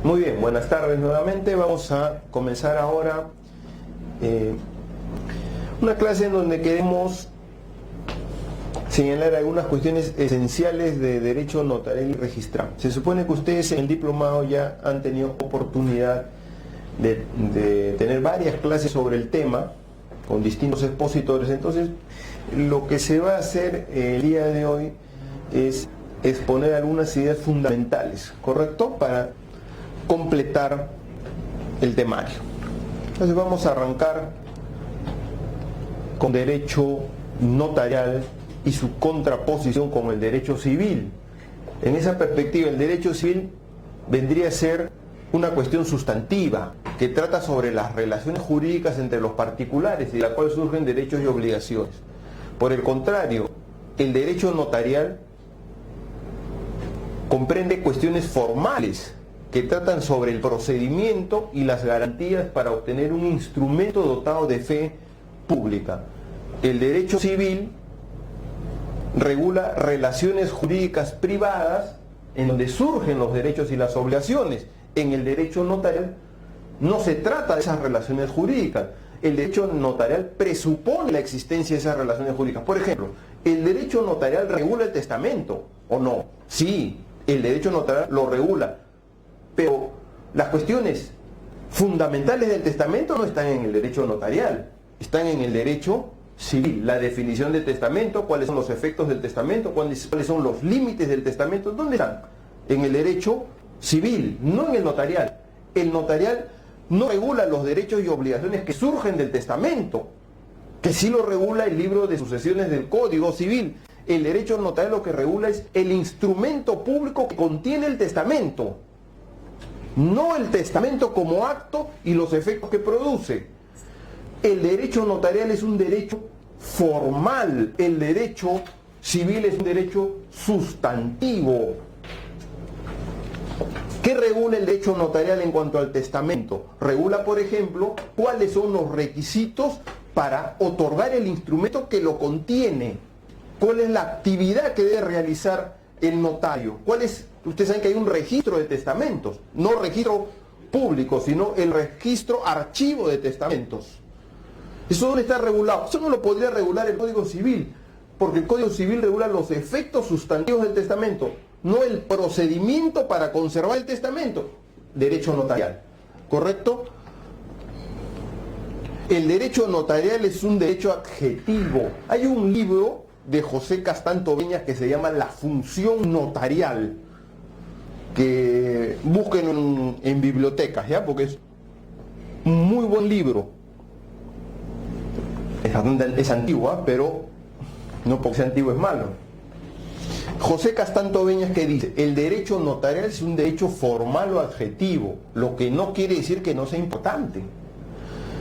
Muy bien, buenas tardes nuevamente. Vamos a comenzar ahora una clase en donde queremos señalar algunas cuestiones esenciales de derecho notarial y registral. Se supone que ustedes en el diplomado ya han tenido oportunidad de tener varias clases sobre el tema con distintos expositores. Entonces, lo que se va a hacer el día de hoy es exponer algunas ideas fundamentales, ¿correcto?, para completar el temario. Entonces vamos a arrancar con derecho notarial y su contraposición con el derecho civil. En esa perspectiva, el derecho civil vendría a ser una cuestión sustantiva que trata sobre las relaciones jurídicas entre los particulares y de la cual surgen derechos y obligaciones. Por el contrario, el derecho notarial comprende cuestiones formales que tratan sobre el procedimiento y las garantías para obtener un instrumento dotado de fe pública. El derecho civil regula relaciones jurídicas privadas en donde surgen los derechos y las obligaciones. En el derecho notarial no se trata de esas relaciones jurídicas. El derecho notarial presupone la existencia de esas relaciones jurídicas. Por ejemplo, ¿el derecho notarial regula el testamento o no? Sí, el derecho notarial lo regula, pero las cuestiones fundamentales del testamento no están en el derecho notarial, están en el derecho civil. La definición del testamento, cuáles son los efectos del testamento, cuáles son los límites del testamento, ¿dónde están? En el derecho civil, no en el notarial. El notarial no regula los derechos y obligaciones que surgen del testamento, que sí lo regula el libro de sucesiones del Código Civil. El derecho notarial lo que regula es el instrumento público que contiene el testamento, no el testamento como acto y los efectos que produce. El derecho notarial es un derecho formal, el derecho civil es un derecho sustantivo. ¿Qué regula el derecho notarial en cuanto al testamento? Regula, por ejemplo, cuáles son los requisitos para otorgar el instrumento que lo contiene. ¿Cuál es la actividad que debe realizar el notario? Ustedes saben que hay un registro de testamentos, no registro público, sino el registro archivo de testamentos. ¿Eso dónde está regulado? Eso no lo podría regular el Código Civil, porque el Código Civil regula los efectos sustantivos del testamento, no el procedimiento para conservar el testamento. Derecho notarial, ¿correcto? El derecho notarial es un derecho adjetivo. Hay un libro de José Castán Tobeñas que se llama La función notarial, que busquen en bibliotecas, ¿ya? Porque es un muy buen libro. Es antigua, pero no porque sea antiguo es malo. José Castán Tobeñas, que dice: el derecho notarial es un derecho formal o adjetivo, lo que no quiere decir que no sea importante,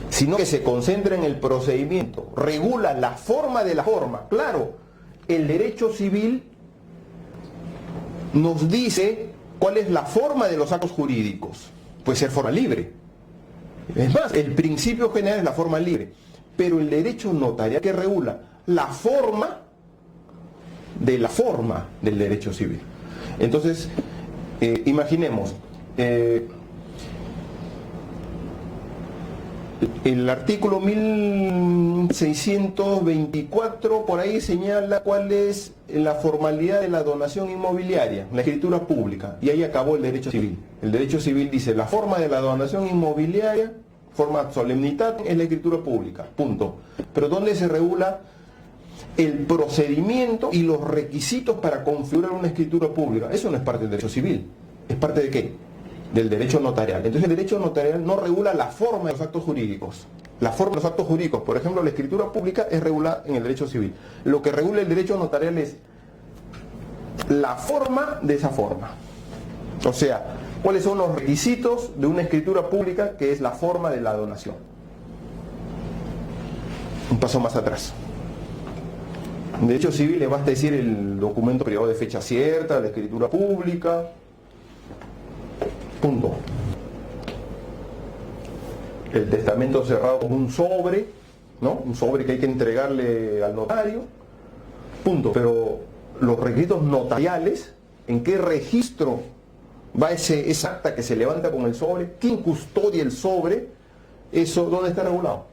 sino que se concentra en el procedimiento, regula la forma de la forma. Claro, el derecho civil nos dice cuál es la forma de los actos jurídicos. Puede ser forma libre. Es más, el principio general es la forma libre. Pero el derecho notarial que regula la forma de la forma del derecho civil. Entonces, imaginemos, el artículo 1624 por ahí señala cuál es la formalidad de la donación inmobiliaria, la escritura pública, y ahí acabó el derecho civil. El derecho civil dice: la forma de la donación inmobiliaria, forma solemnitat, es la escritura pública, punto. Pero ¿dónde se regula el procedimiento y los requisitos para configurar una escritura pública? Eso no es parte del derecho civil. ¿Es parte de qué? Del derecho notarial. Entonces el derecho notarial no regula la forma de los actos jurídicos. La forma de los actos jurídicos, por ejemplo, la escritura pública, es regulada en el derecho civil. Lo que regula el derecho notarial es la forma de esa forma. O sea, ¿cuáles son los requisitos de una escritura pública, que es la forma de la donación? Un paso más atrás. En derecho civil le basta decir el documento privado de fecha cierta, la escritura pública, punto. El testamento cerrado con un sobre, ¿no? Un sobre que hay que entregarle al notario, punto. Pero los requisitos notariales, ¿en qué registro va esa acta que se levanta con el sobre, quién custodia el sobre, eso ¿dónde está regulado?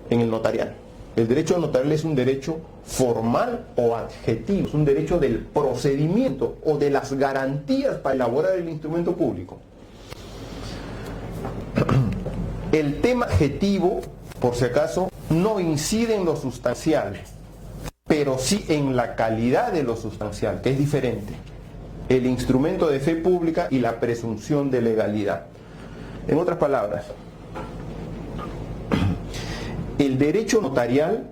En el notarial. El derecho notarial es un derecho formal o adjetivo, es un derecho del procedimiento o de las garantías para elaborar el instrumento público. El tema adjetivo, por si acaso, no incide en lo sustancial, pero sí en la calidad de lo sustancial, que es diferente. El instrumento de fe pública y la presunción de legalidad. En otras palabras, el derecho notarial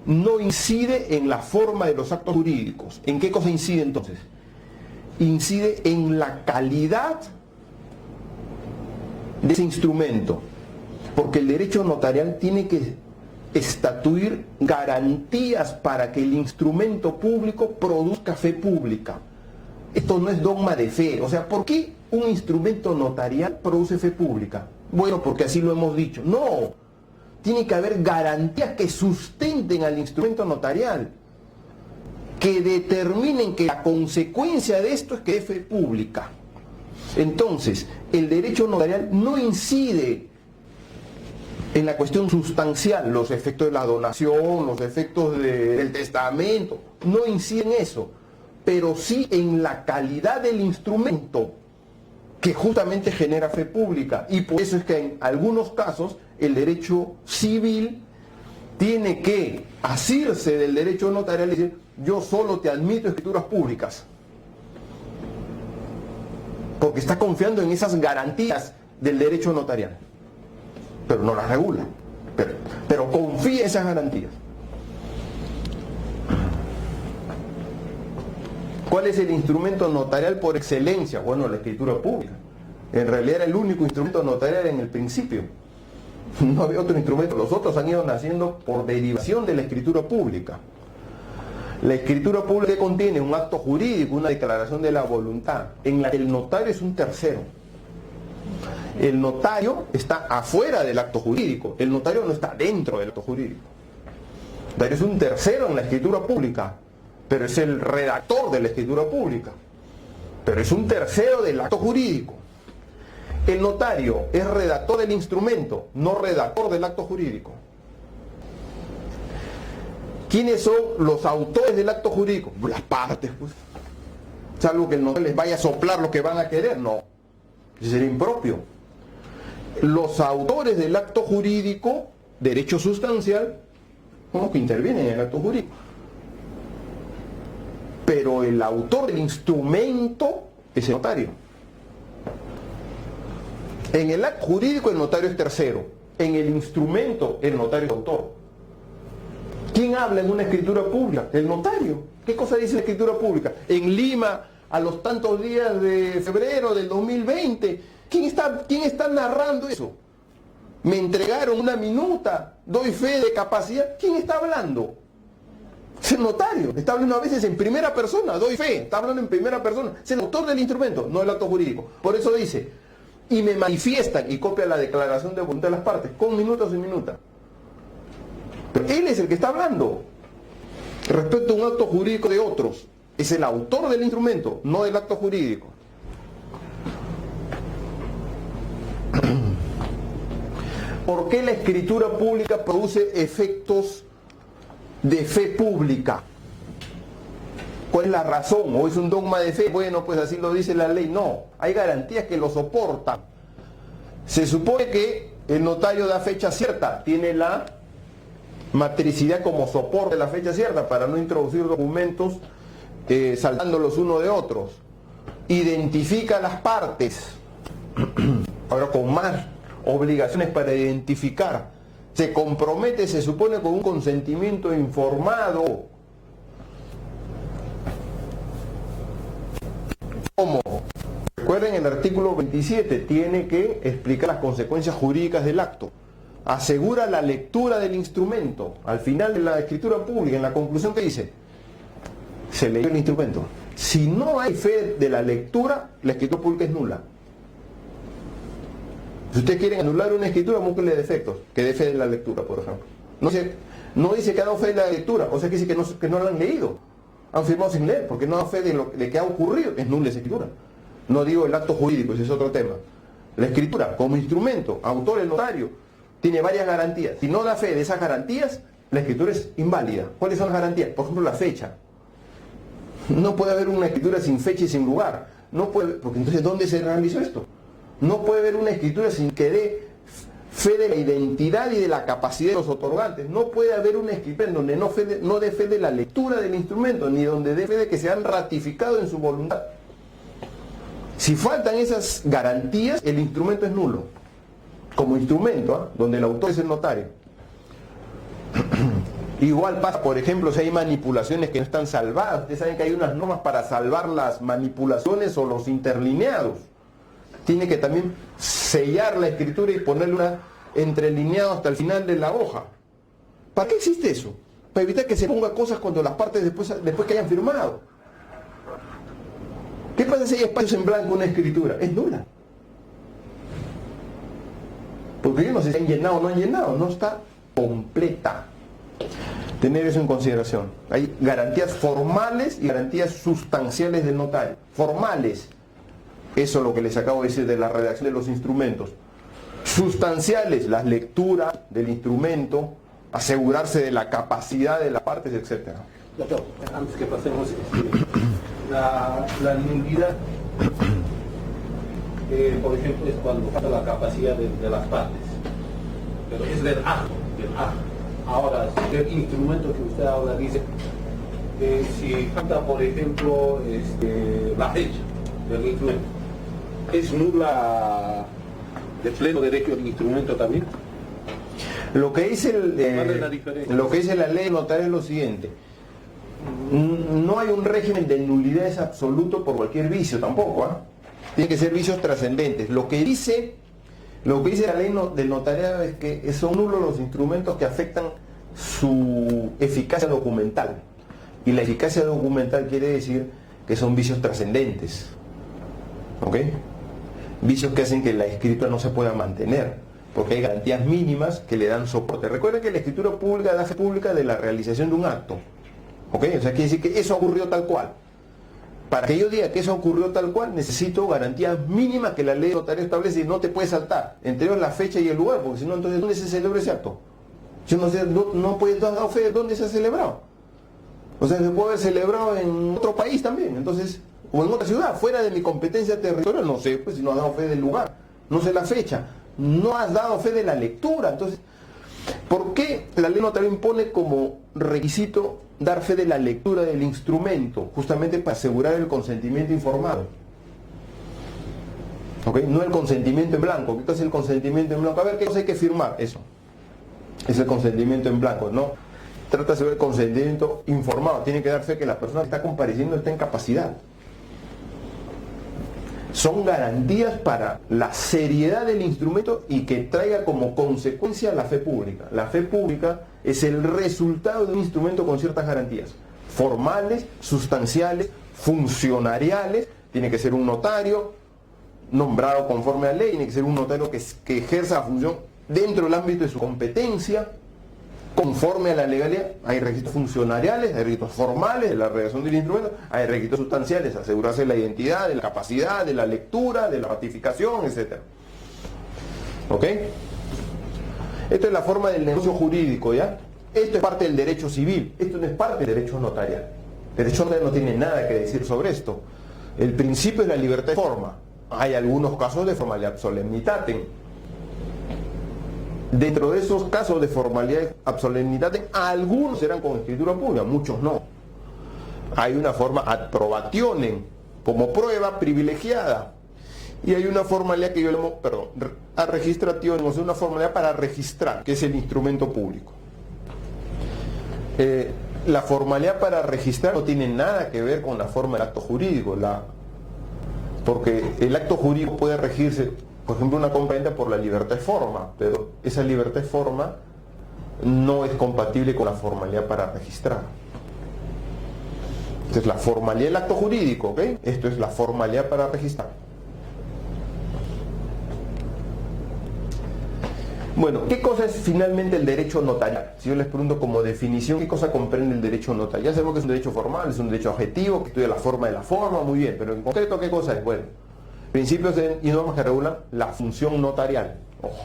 no incide en la forma de los actos jurídicos. ¿En qué cosa incide entonces? Incide en la calidad de ese instrumento, porque el derecho notarial tiene que estatuir garantías para que el instrumento público produzca fe pública. Esto no es dogma de fe. O sea, ¿por qué un instrumento notarial produce fe pública? Bueno, porque así lo hemos dicho. No, tiene que haber garantías que sustenten al instrumento notarial, que determinen que la consecuencia de esto es que es fe pública. Entonces, el derecho notarial no incide en la cuestión sustancial, los efectos de la donación, los efectos del testamento, no incide en eso, pero sí en la calidad del instrumento que justamente genera fe pública. Y por eso es que en algunos casos el derecho civil tiene que asirse del derecho notarial y decir: yo solo te admito escrituras públicas, porque está confiando en esas garantías del derecho notarial, pero no las regula, pero confía en esas garantías. ¿Cuál es el instrumento notarial por excelencia? Bueno, la escritura pública. En realidad era el único instrumento notarial en el principio. No había otro instrumento. Los otros han ido naciendo por derivación de la escritura pública. La escritura pública contiene un acto jurídico, una declaración de la voluntad, en la que el notario es un tercero. El notario está afuera del acto jurídico. El notario no está dentro del acto jurídico. El notario es un tercero en la escritura pública, pero es el redactor de la escritura pública, pero es un tercero del acto jurídico. El notario es redactor del instrumento, no redactor del acto jurídico. ¿Quiénes son los autores del acto jurídico? Las partes, pues. Salvo que el notario les vaya a soplar lo que van a querer, no. Eso sería impropio. Los autores del acto jurídico, derecho sustancial, son los que intervienen en el acto jurídico. Pero el autor del instrumento es el notario. En el acto jurídico el notario es tercero. En el instrumento el notario es autor. ¿Quién habla en una escritura pública? El notario. ¿Qué cosa dice la escritura pública? En Lima, a los tantos días de febrero del 2020, ¿quién está narrando eso? Me entregaron una minuta, doy fe de capacidad. ¿Quién está hablando? Es el notario. Está hablando a veces en primera persona, doy fe, está hablando en primera persona. Es el autor del instrumento, no el acto jurídico. Por eso dice: y me manifiestan, y copia la declaración de voluntad de las partes, con minuta o sin minuta. Pero él es el que está hablando respecto a un acto jurídico de otros. Es el autor del instrumento, no del acto jurídico. ¿Por qué la escritura pública produce efectos de fe pública? ¿Cuál es la razón? ¿O es un dogma de fe? Bueno, pues así lo dice la ley. No, hay garantías que lo soportan. Se supone que el notario da fecha cierta, tiene la matricidad como soporte de la fecha cierta para no introducir documentos saltándolos uno de otros. Identifica las partes, ahora con más obligaciones para identificar. Se compromete, se supone, con un consentimiento informado. ¿Cómo? Recuerden, el artículo 27 tiene que explicar las consecuencias jurídicas del acto. Asegura la lectura del instrumento. Al final de la escritura pública, en la conclusión, ¿qué dice? Se leyó el instrumento. Si no hay fe de la lectura, la escritura pública es nula. Si ustedes quieren anular una escritura, búsquenle defectos, que dé fe de la lectura, por ejemplo. No dice que ha dado fe de la lectura, o sea que dice que no la han leído. Han firmado sin leer, porque no da fe de que ha ocurrido, es nula esa escritura. No digo el acto jurídico, ese es otro tema. La escritura, como instrumento, autor, el notario, tiene varias garantías. Si no da fe de esas garantías, la escritura es inválida. ¿Cuáles son las garantías? Por ejemplo, la fecha. No puede haber una escritura sin fecha y sin lugar. No puede, porque entonces, ¿dónde se realizó esto? No puede haber una escritura sin que dé fe de la identidad y de la capacidad de los otorgantes. No puede haber una escritura en donde no dé fe de la lectura del instrumento, ni donde dé fe de que se han ratificado en su voluntad. Si faltan esas garantías, el instrumento es nulo. Como instrumento, donde el autor es el notario. Igual pasa, por ejemplo, si hay manipulaciones que no están salvadas. Ustedes saben que hay unas normas para salvar las manipulaciones o los interlineados. Tiene que también sellar la escritura y ponerle una entrelineado hasta el final de la hoja. ¿Para qué existe eso? Para evitar que se ponga cosas cuando las partes después que hayan firmado. ¿Qué pasa si hay espacios en blanco en una escritura? Es nula. Porque yo no sé si han llenado o no han llenado, no está completa. Tener eso en consideración. Hay garantías formales y garantías sustanciales del notario. Formales. Eso es lo que les acabo de decir de la redacción de los instrumentos. Sustanciales, las lecturas del instrumento, asegurarse de la capacidad de las partes, etc. Doctor, antes que pasemos, la nulidad, por ejemplo, es cuando falta la capacidad de las partes. Pero es del acto, del acto. Ahora, el instrumento que usted ahora dice, si falta, por ejemplo, la fecha del instrumento, ¿es nula de pleno derecho el instrumento también? Lo que dice la ley notaria es lo siguiente: no hay un régimen de nulidades absoluto por cualquier vicio tampoco, ¿eh? Tiene que ser vicios trascendentes. Lo que dice la ley del notariado es que son nulos los instrumentos que afectan su eficacia documental. Y la eficacia documental quiere decir que son vicios trascendentes. ¿Ok? Vicios que hacen que la escritura no se pueda mantener, porque hay garantías mínimas que le dan soporte. Recuerden que la escritura pública da fe pública de la realización de un acto. ¿Ok? O sea, quiere decir que eso ocurrió tal cual. Para que yo diga que eso ocurrió tal cual, necesito garantías mínimas que la ley notaria establece y no te puede saltar. Entre ellos la fecha y el lugar, porque si no, entonces, ¿dónde se celebra ese acto? Yo no sé, no puedes dar fe de dónde se ha celebrado. O sea, se puede haber celebrado en otro país también, entonces, o en otra ciudad, fuera de mi competencia territorial, no sé, pues si no has dado fe del lugar, no sé la fecha, no has dado fe de la lectura. Entonces, ¿por qué la ley notaria impone como requisito dar fe de la lectura del instrumento? Justamente para asegurar el consentimiento informado. ¿Ok? No el consentimiento en blanco. ¿Qué es el consentimiento en blanco? A ver, ¿qué cosa hay que firmar? Eso. Es el consentimiento en blanco, ¿no? Trata de asegurar el consentimiento informado. Tiene que dar fe que la persona que está compareciendo está en capacidad. Son garantías para la seriedad del instrumento y que traiga como consecuencia la fe pública. La fe pública es el resultado de un instrumento con ciertas garantías. Formales, sustanciales, funcionariales. Tiene que ser un notario nombrado conforme a ley, tiene que ser un notario que ejerza la función dentro del ámbito de su competencia, conforme a la legalidad. Hay requisitos funcionariales, hay requisitos formales de la redacción del instrumento, hay requisitos sustanciales, asegurarse la identidad, de la capacidad, de la lectura, de la ratificación, etc. ¿Ok? Esto es la forma del negocio jurídico, ¿ya? Esto es parte del derecho civil, esto no es parte del derecho notarial. El derecho notarial no tiene nada que decir sobre esto. El principio es la libertad de forma. Hay algunos casos de formalidad solemnitatem. Dentro de esos casos de formalidad solemnitatem, algunos serán con escritura pública, muchos no. Hay una forma ad probationem, como prueba privilegiada. Y hay una formalidad que yo llamo, ad registrationem, o sea, una formalidad para registrar, que es el instrumento público. La formalidad para registrar no tiene nada que ver con la forma del acto jurídico, porque el acto jurídico puede regirse, por ejemplo, una compraventa por la libertad de forma, pero esa libertad de forma no es compatible con la formalidad para registrar. Entonces, la formalidad del acto jurídico, ¿ok? Esto es la formalidad para registrar. Bueno, ¿qué cosa es finalmente el derecho notarial? Si yo les pregunto como definición, ¿qué cosa comprende el derecho notarial? Ya sabemos que es un derecho formal, es un derecho objetivo, que estudia la forma de la forma, muy bien, pero en concreto, ¿qué cosa es? Bueno, Principios y normas que regulan la función notarial. Ojo.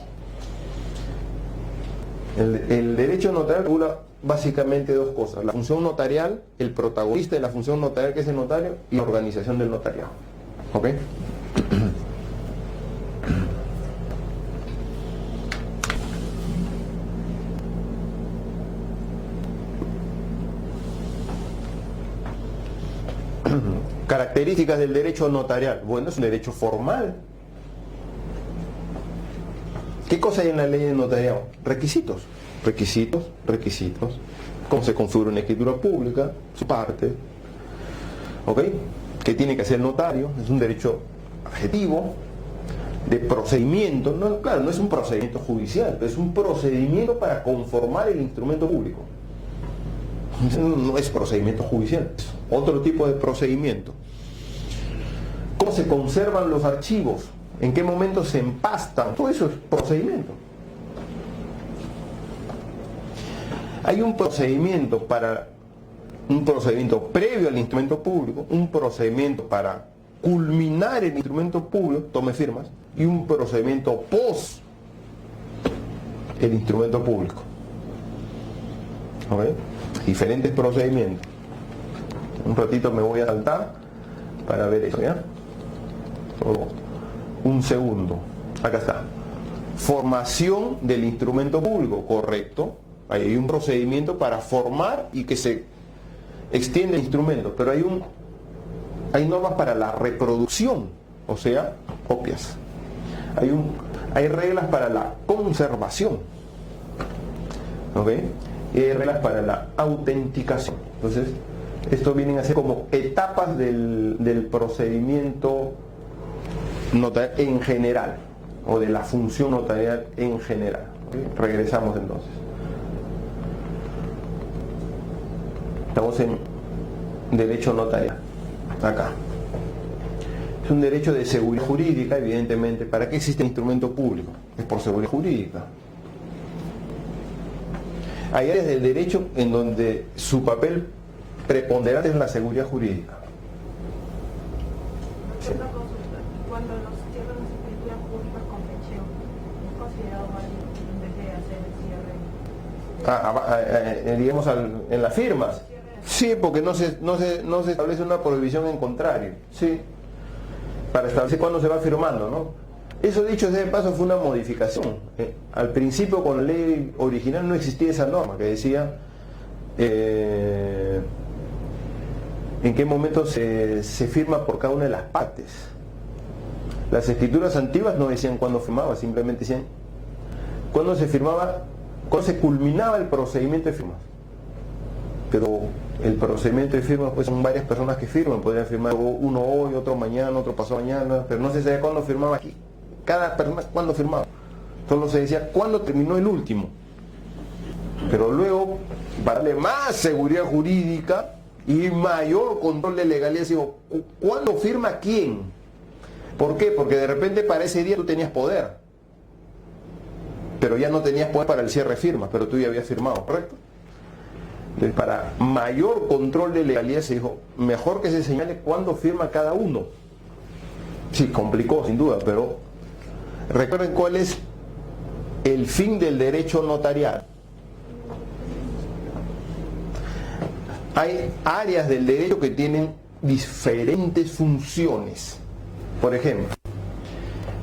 El derecho notarial regula básicamente dos cosas: la función notarial, el protagonista de la función notarial, que es el notario, y la organización del notariado. ¿Ok? Características del derecho notarial. Bueno, es un derecho formal. ¿Qué cosa hay en la ley de notariado? Requisitos. Requisitos. Cómo se configura una escritura pública, su parte. ¿Ok? ¿Qué tiene que hacer el notario? Es un derecho adjetivo, de procedimiento. No, claro, no es un procedimiento judicial, pero es un procedimiento para conformar el instrumento público. No es procedimiento judicial, es otro tipo de procedimiento. ¿Cómo se conservan los archivos? ¿En qué momento se empastan? Todo eso es procedimiento. Hay un procedimiento previo al instrumento público, un procedimiento para culminar el instrumento público, tome firmas, y un procedimiento post el instrumento público. ¿Ok? Diferentes procedimientos. Un ratito me voy a saltar para ver eso, ¿ya? Solo un segundo. Acá está. Formación del instrumento público, correcto. Ahí hay un procedimiento para formar y que se extiende el instrumento, pero hay normas para la reproducción, o sea, copias. Hay reglas para la conservación, ¿ok? Y hay reglas para la autenticación. Entonces, esto vienen a ser como etapas del procedimiento notarial en general, o de la función notarial en general. ¿Okay? Regresamos entonces. Estamos en derecho notarial. Acá. Es un derecho de seguridad jurídica, evidentemente. ¿Para qué existe el instrumento público? Es por seguridad jurídica. Hay áreas del derecho en donde su papel preponderante es la seguridad jurídica. Sí. Cuando los cierran las escrituras públicas con fecheo, ¿es considerado válido en vez de hacer el cierre? Digamos en las firmas. Sí, porque no se establece una prohibición en contrario. Sí. Para establecer cuándo se va firmando, ¿no? Eso, dicho sea de paso, fue una modificación. Al principio, con la ley original no existía esa norma que decía en qué momento se firma por cada una de las partes. Las escrituras antiguas no decían cuándo firmaba, simplemente decían cuándo se firmaba, cuándo se culminaba el procedimiento de firmas. Pero el procedimiento de firmas, pues son varias personas que firman, podrían firmar uno hoy, otro mañana, otro pasado mañana, pero no se sabía cuándo firmaba aquí. Cada persona cuándo firmaba. Solo se decía cuándo terminó el último. Pero luego, para darle más seguridad jurídica y mayor control de legalidad, digo, ¿cuándo firma quién? ¿Por qué? Porque de repente para ese día tú tenías poder, pero ya no tenías poder para el cierre de firmas, pero tú ya habías firmado, ¿correcto? Entonces, para mayor control de legalidad se dijo, mejor que se señale cuándo firma cada uno. Sí, complicó sin duda, pero recuerden cuál es el fin del derecho notarial. Hay áreas del derecho que tienen diferentes funciones. Por ejemplo,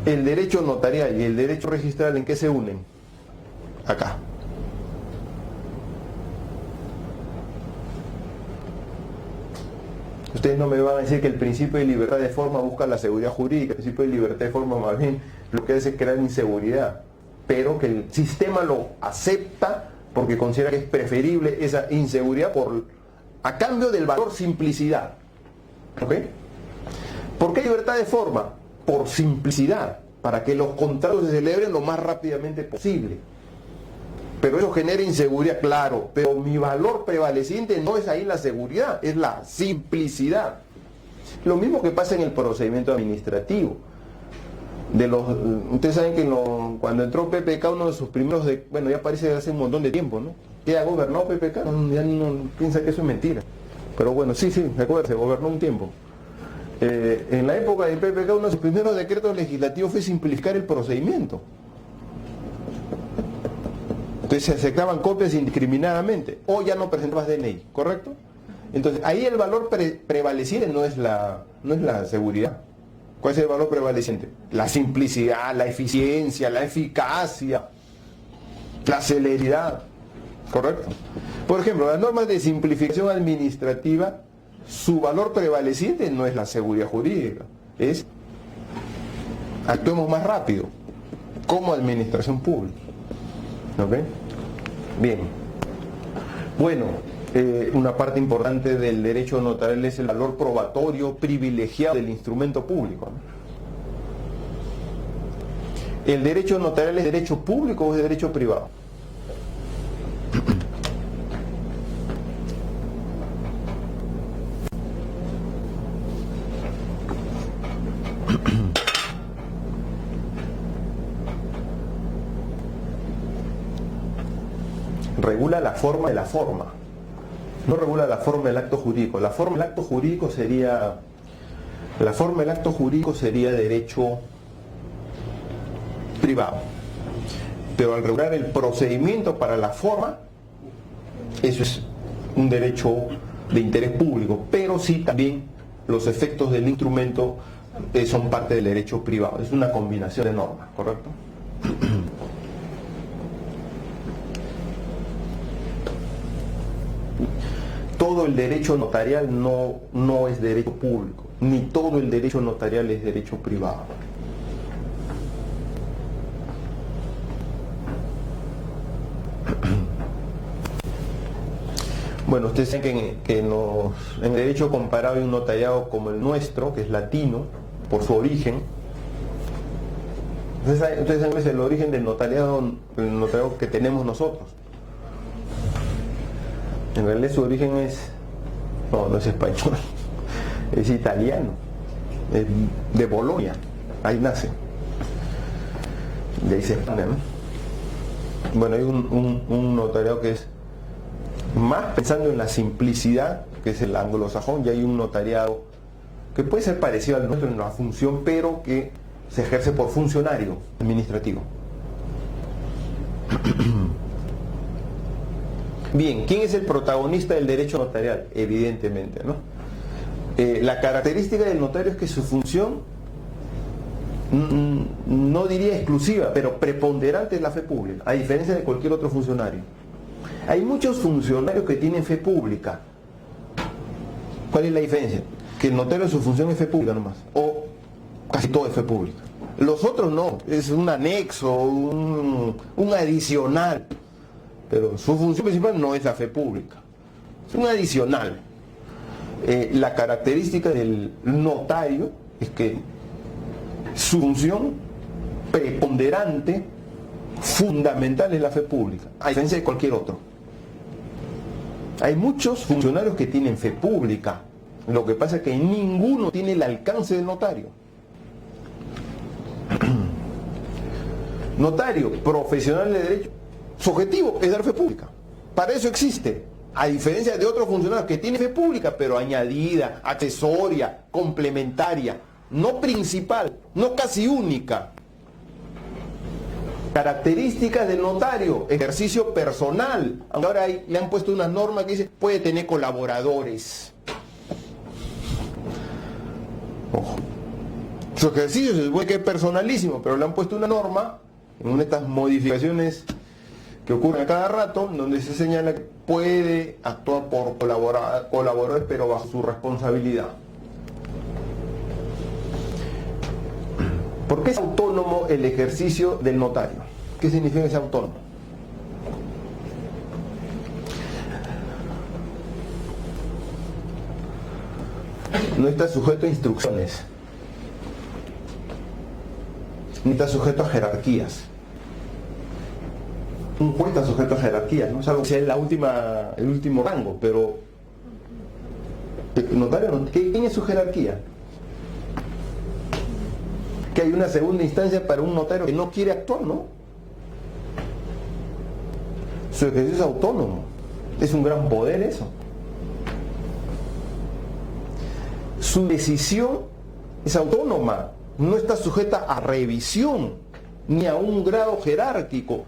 el derecho notarial y el derecho registral, ¿en qué se unen? Acá. Ustedes no me van a decir que el principio de libertad de forma busca la seguridad jurídica. El principio de libertad de forma más bien lo que hace es crear inseguridad, pero que el sistema lo acepta porque considera que es preferible esa inseguridad a cambio del valor simplicidad. ¿Ok? ¿Por qué libertad de forma? Por simplicidad, para que los contratos se celebren lo más rápidamente posible. Pero eso genera inseguridad, claro, pero mi valor prevaleciente no es ahí la seguridad, es la simplicidad. Lo mismo que pasa en el procedimiento administrativo. Ustedes saben que cuando entró PPK, uno de sus primeros, bueno, ya parece hace un montón de tiempo, ¿no? ¿Qué ha gobernado PPK? Ya no piensa que eso es mentira. Pero bueno, sí, recuerda, se gobernó un tiempo. En la época del PPK, uno de sus primeros decretos legislativos fue simplificar el procedimiento. Entonces se aceptaban copias indiscriminadamente, o ya no presentabas DNI, ¿correcto? Entonces ahí el valor prevaleciente no es la seguridad. ¿Cuál es el valor prevaleciente? La simplicidad, la eficiencia, la eficacia, la celeridad, ¿correcto? Por ejemplo, las normas de simplificación administrativa, su valor prevaleciente no es la seguridad jurídica, es actuemos más rápido como administración pública. ¿Ok? Bien. Bueno, una parte importante del derecho notarial es el valor probatorio privilegiado del instrumento público, ¿no? ¿El derecho notarial es derecho público o es derecho privado? Regula la forma de la forma, no regula la forma del acto jurídico. La forma del acto jurídico sería derecho privado, pero al regular el procedimiento para la forma, eso es un derecho de interés público, pero sí también los efectos del instrumento son parte del derecho privado. Es una combinación de normas, ¿correcto? Todo el derecho notarial no es derecho público, ni todo el derecho notarial es derecho privado. Bueno, ustedes saben que en el derecho comparado hay un notariado como el nuestro, que es latino, por su origen. Ustedes saben el origen del notariado que tenemos nosotros. En realidad su origen no es español, es italiano, es de Bolonia, ahí nace, de ahí se expande, ¿no? Bueno, hay un notariado que es más pensando en la simplicidad, que es el anglosajón, y hay un notariado que puede ser parecido al nuestro en la función, pero que se ejerce por funcionario administrativo. Bien, ¿quién es el protagonista del derecho notarial? Evidentemente, ¿no? La característica del notario es que su función, no diría exclusiva, pero preponderante es la fe pública, a diferencia de cualquier otro funcionario. Hay muchos funcionarios que tienen fe pública. ¿Cuál es la diferencia? Que el notario su función es fe pública nomás, o casi todo es fe pública. Los otros no, es un anexo, un adicional. Pero su función principal no es la fe pública, es un adicional. La característica del notario es que su función preponderante, fundamental, es la fe pública, a diferencia de cualquier otro. Hay muchos funcionarios que tienen fe pública, lo que pasa es que ninguno tiene el alcance del notario. Notario, profesional de derecho, su objetivo es dar fe pública. Para eso existe. A diferencia de otros funcionarios que tienen fe pública, pero añadida, accesoria, complementaria, no principal, no casi única. Características del notario: ejercicio personal. Ahora le han puesto una norma que dice puede tener colaboradores. Ojo. Su ejercicio se supone que es personalísimo, pero le han puesto una norma en estas modificaciones que ocurren a cada rato, donde se señala que puede actuar por colaboradores, pero bajo su responsabilidad. ¿Por qué es autónomo el ejercicio del notario? ¿Qué significa que sea autónomo? No está sujeto a instrucciones, ni está sujeto a jerarquías. Un juez está sujeto a jerarquías, ¿no? Es algo que sea el último rango, pero el notario no. ¿Quién es su jerarquía? Que hay una segunda instancia para un notario que no quiere actuar, ¿no? Su ejercicio es autónomo. Es un gran poder eso. su decisión es autónoma, no está sujeta a revisión ni a un grado jerárquico,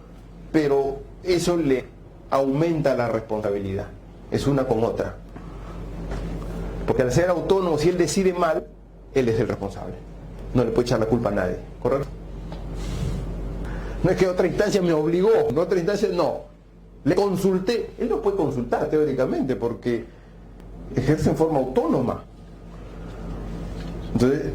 pero eso le aumenta la responsabilidad. Es una con otra. Porque al ser autónomo, si él decide mal, él es el responsable. No le puede echar la culpa a nadie, ¿correcto? No es que otra instancia me obligó, no otra instancia, no. Le consulté. Él no puede consultar teóricamente porque ejerce en forma autónoma. Entonces,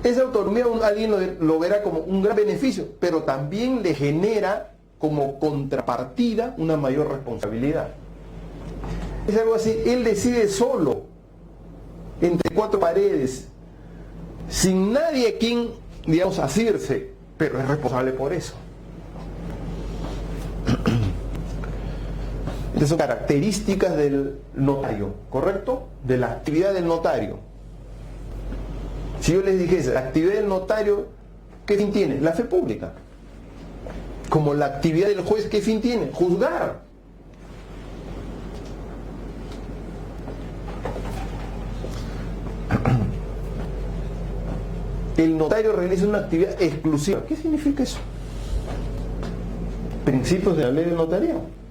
esa autonomía alguien lo verá como un gran beneficio, pero también le genera como contrapartida una mayor responsabilidad. Es algo así, él decide solo, entre cuatro paredes, sin nadie a quien, digamos, asirse, pero es responsable por eso. Estas son características del notario, ¿correcto? De la actividad del notario. Si yo les dijese, la actividad del notario, ¿qué fin tiene? La fe pública. Como la actividad del juez, ¿qué fin tiene? Juzgar. El notario realiza una actividad exclusiva. ¿Qué significa eso? Principios de la ley del notario.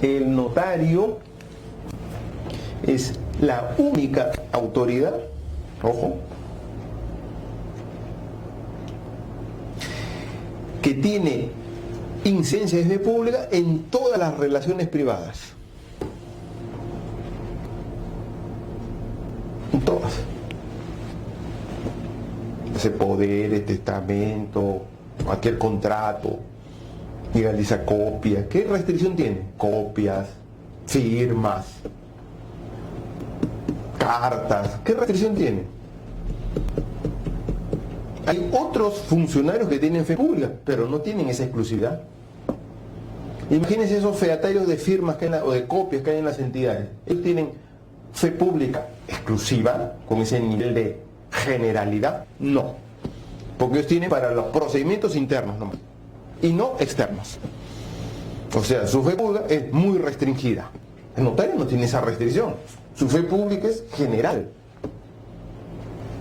El notario es la única autoridad, ojo, que tiene incidencia de fe pública en todas las relaciones privadas. En todas. Ese poder, testamento, cualquier contrato, legaliza copias. ¿Qué restricción tiene? Copias, firmas, cartas. ¿Qué restricción tiene? Hay otros funcionarios que tienen fe pública, pero no tienen esa exclusividad. Imagínense esos fedatarios de firmas que hay o de copias que hay en las entidades. Ellos tienen fe pública exclusiva, con ese nivel de generalidad. No, porque ellos tienen para los procedimientos internos nomás, y no externos. O sea, su fe pública es muy restringida. El notario no tiene esa restricción. Su fe pública es general,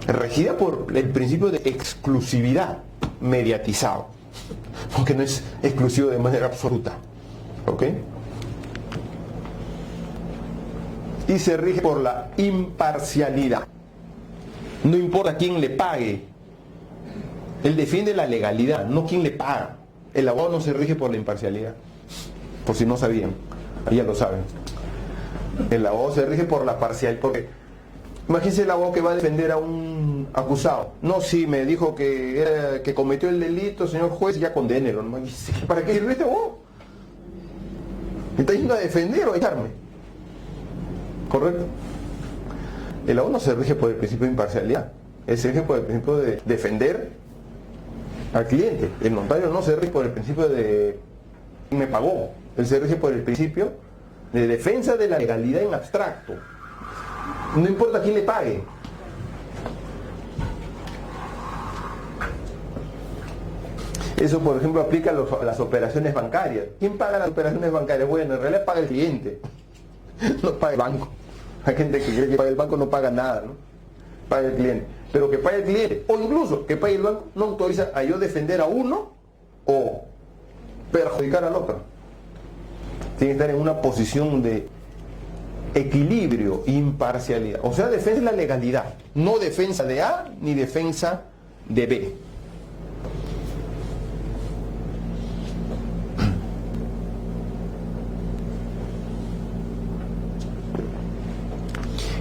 regida por el principio de exclusividad, mediatizado, porque no es exclusivo de manera absoluta. ¿Ok? Y se rige por la imparcialidad. No importa quién le pague. Él defiende la legalidad, no quién le paga. El abogado no se rige por la imparcialidad. Por si no sabían, ahí ya lo saben. El abogado se rige por la parcialidad. Porque imagínense el abogado que va a defender a un acusado. No, sí, me dijo que cometió el delito, señor juez, ya condénelo. ¿Para qué sirve este abogado? ¿Me está yendo a defender o a echarme? ¿Correcto? El abogado no se rige por el principio de imparcialidad. Él se rige por el principio de defender al cliente. El notario no se rige por el principio de me pagó. Él se rige por el principio de defensa de la legalidad en abstracto. No importa quién le pague. Eso, por ejemplo, aplica a las operaciones bancarias. ¿Quién paga las operaciones bancarias? Bueno, en realidad paga el cliente, no paga el banco. Hay gente que cree que paga el banco, no paga nada, ¿no? Paga el cliente. Pero que pague el cliente, o incluso que pague el banco, no autoriza a yo defender a uno o perjudicar al otro. Tiene que estar en una posición de equilibrio, imparcialidad. O sea, defensa de la legalidad, no defensa de A ni defensa de B.